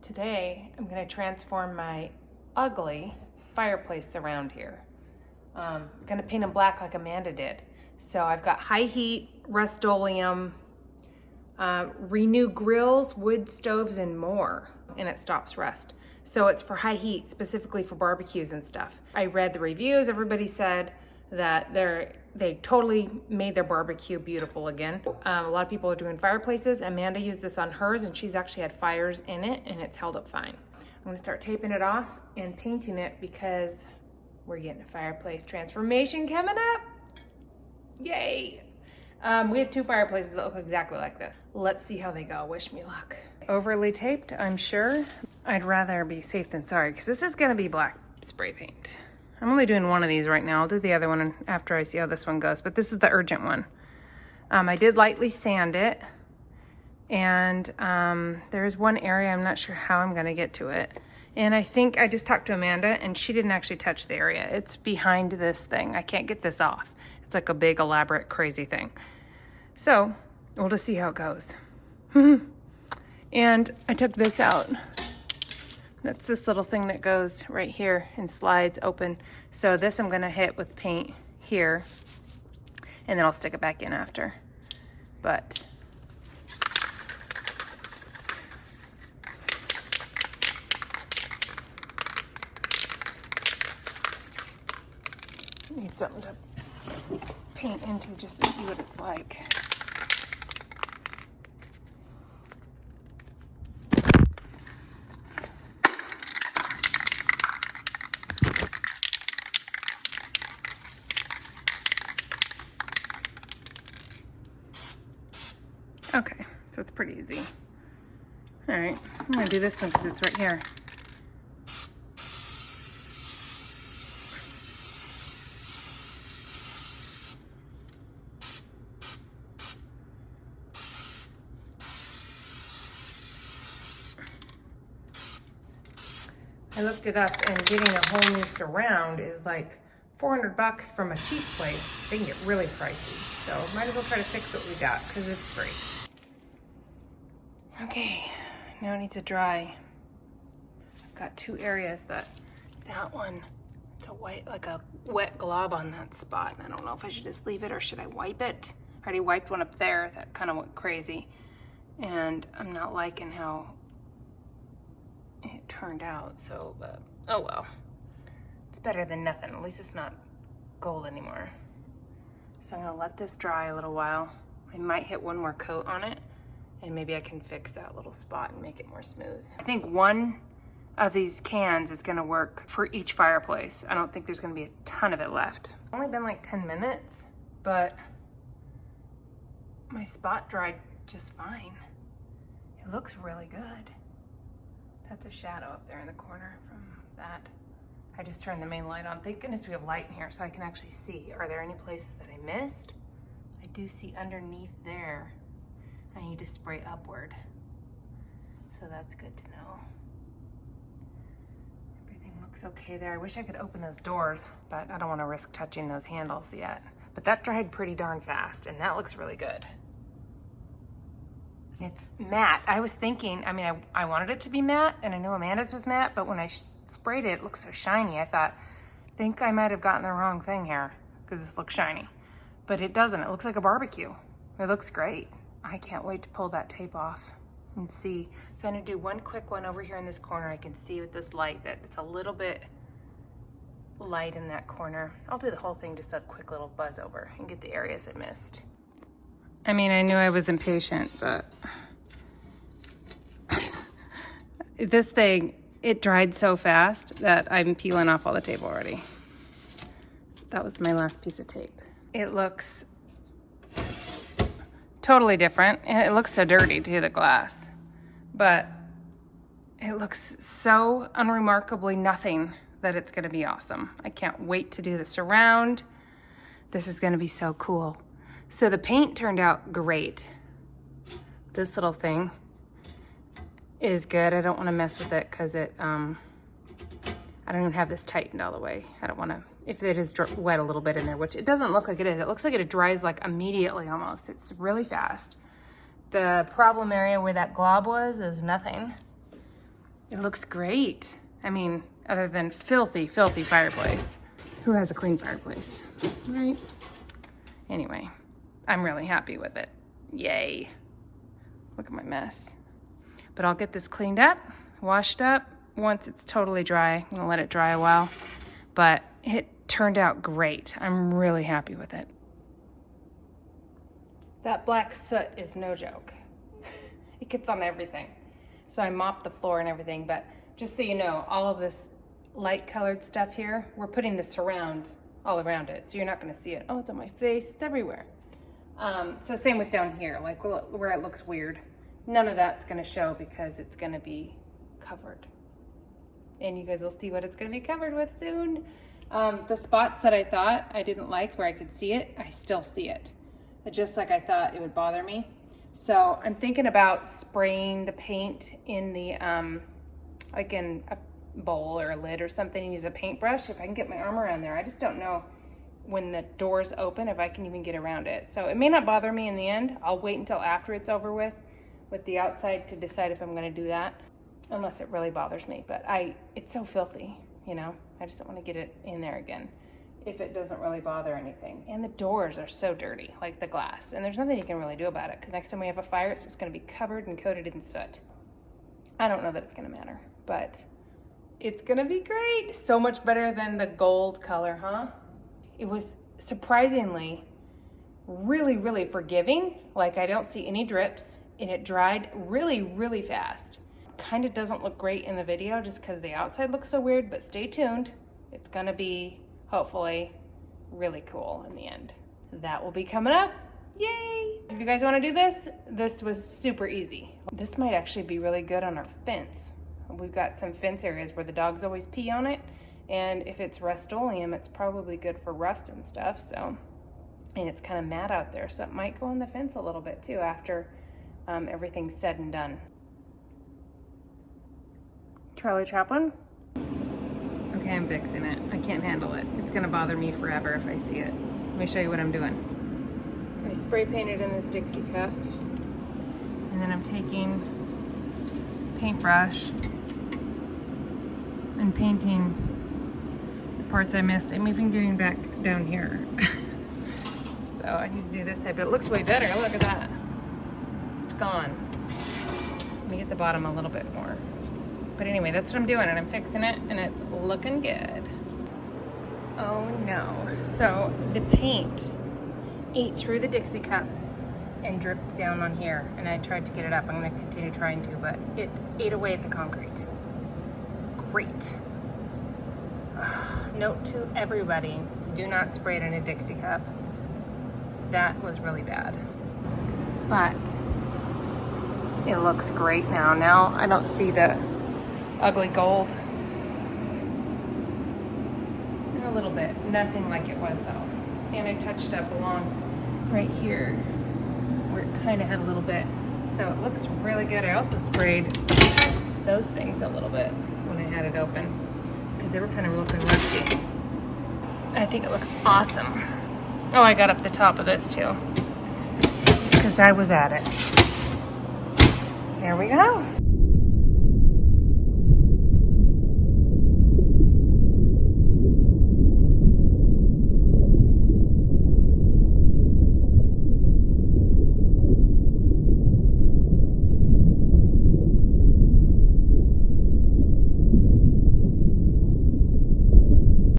Today, I'm gonna transform my ugly fireplace around here. I'm gonna paint them black like Amanda did. So I've got high heat, Rust-oleum, renew grills, wood stoves, and more, and it stops rust. So it's for high heat, specifically for barbecues and stuff. I read the reviews, everybody said that they totally made their barbecue beautiful again. A lot of people are doing fireplaces. Amanda used this on hers and she's actually had fires in it and it's held up fine. I'm gonna start taping it off and painting it because we're getting a fireplace transformation coming up. Yay. We have two fireplaces that look exactly like this. Let's see how they go. Wish me luck. Overly taped, I'm sure. I'd rather be safe than sorry because this is gonna be black spray paint. I'm only doing one of these right now. I'll do the other one after I see how this one goes, but this is the urgent one. I did lightly sand it, and there's one area I'm not sure how I'm gonna get to it. And I think I just talked to Amanda and she didn't actually touch the area. It's behind this thing. I can't get this off. It's like a big, elaborate, crazy thing. So we'll just see how it goes. And I took this out. That's this little thing that goes right here and slides open. So this I'm gonna hit with paint here and then I'll stick it back in after. But need something to paint into just to see what it's like. Okay, so it's pretty easy. All right, I'm gonna do this one because it's right here. I looked it up and getting a whole new surround is like $400 from a cheap place. They can get really pricey. So might as well try to fix what we got because it's free. Okay, now it needs to dry. I've got two areas that one, it's a white, like a wet glob on that spot. I don't know if I should just leave it or should I wipe it? I already wiped one up there that kind of went crazy. And I'm not liking how it turned out, so, but oh well. It's better than nothing. At least it's not gold anymore. So I'm gonna let this dry a little while. I might hit one more coat on it and maybe I can fix that little spot and make it more smooth. I think one of these cans is gonna work for each fireplace. I don't think there's gonna be a ton of it left. It's only been like 10 minutes, but my spot dried just fine. It looks really good. That's a shadow up there in the corner from that. I just turned the main light on. Thank goodness we have light in here so I can actually see. Are there any places that I missed? I do see underneath there, I need to spray upward. So that's good to know. Everything looks okay there. I wish I could open those doors, but I don't want to risk touching those handles yet. But that dried pretty darn fast and that looks really good. It's matte. I was thinking, I mean, I wanted it to be matte and I knew Amanda's was matte, but when I sprayed it, it looked so shiny. I thought, I think I might have gotten the wrong thing here because this looks shiny, but it doesn't. It looks like a barbecue. It looks great. I can't wait to pull that tape off and see. So I'm gonna do one quick one over here in this corner. I can see with this light that it's a little bit light in that corner. I'll do the whole thing, just a quick little buzz over and get the areas I missed. I mean, I knew I was impatient, but this thing, it dried so fast that I'm peeling off all the tape already. That was my last piece of tape. It looks totally different, and it looks so dirty too, the glass. But it looks so unremarkably nothing that it's gonna be awesome. I can't wait to do the surround. This is gonna be so cool. So the paint turned out great. This little thing is good. I don't want to mess with it because I don't even have this tightened all the way. I don't want to, if it is wet a little bit in there, which it doesn't look like it is. It looks like it dries like immediately almost. It's really fast. The problem area where that glob was is nothing. It looks great. I mean, other than filthy, filthy fireplace. Who has a clean fireplace, right? Anyway, I'm really happy with it. Yay. Look at my mess. But I'll get this cleaned up, washed up. Once it's totally dry, I'm gonna let it dry a while. But it turned out great. I'm really happy with it. That black soot is no joke. It gets on everything. So I mopped the floor and everything, but just so you know, all of this light colored stuff here, we're putting the surround all around it. So you're not gonna see it. Oh, it's on my face, it's everywhere. So same with down here, like where it looks weird. None of that's gonna show because it's gonna be covered. And you guys will see what it's gonna be covered with soon. The spots that I thought I didn't like where I could see it, I still see it. Just like I thought it would bother me. So I'm thinking about spraying the paint in the, like in a bowl or a lid or something, and use a paintbrush if I can get my arm around there. I just don't know when the doors open if I can even get around it. So it may not bother me in the end. I'll wait until after it's over with the outside to decide if I'm gonna do that, unless it really bothers me. But it's so filthy, you know? I just don't wanna get it in there again if it doesn't really bother anything. And the doors are so dirty, like the glass, and there's nothing you can really do about it because next time we have a fire, it's just gonna be covered and coated in soot. I don't know that it's gonna matter, but it's gonna be great. So much better than the gold color, huh? It was surprisingly really, really forgiving. Like I don't see any drips, and it dried really, really fast. Kind of doesn't look great in the video just because the outside looks so weird, but stay tuned. It's gonna be, hopefully, really cool in the end. That will be coming up. Yay! If you guys wanna do this, this was super easy. This might actually be really good on our fence. We've got some fence areas where the dogs always pee on it, and if it's Rust-oleum, it's probably good for rust and stuff, so. And it's kind of matte out there, so it might go on the fence a little bit too after everything's said and done. Charlie Chaplin? Okay, I'm fixing it. I can't handle it. It's gonna bother me forever if I see it. Let me show you what I'm doing. I spray painted in this Dixie cup, and then I'm taking paintbrush and painting the parts I missed. I'm even getting back down here. So I need to do this side, but it looks way better. Look at that. It's gone. Let me get the bottom a little bit more. But anyway, that's what I'm doing, and I'm fixing it, and it's looking good. Oh no. So the paint ate through the Dixie cup and dripped down on here, and I tried to get it up. I'm gonna continue trying to, but it ate away at the concrete. Great. Note to everybody, do not spray it in a Dixie cup. That was really bad. But it looks great now. Now I don't see the ugly gold. A little bit, nothing like it was though. And I touched up along right here where it kind of had a little bit. So it looks really good. I also sprayed those things a little bit when I had it open because they were kind of looking rusty. I think it looks awesome. Oh, I got up the top of this too. Just because I was at it. There we go.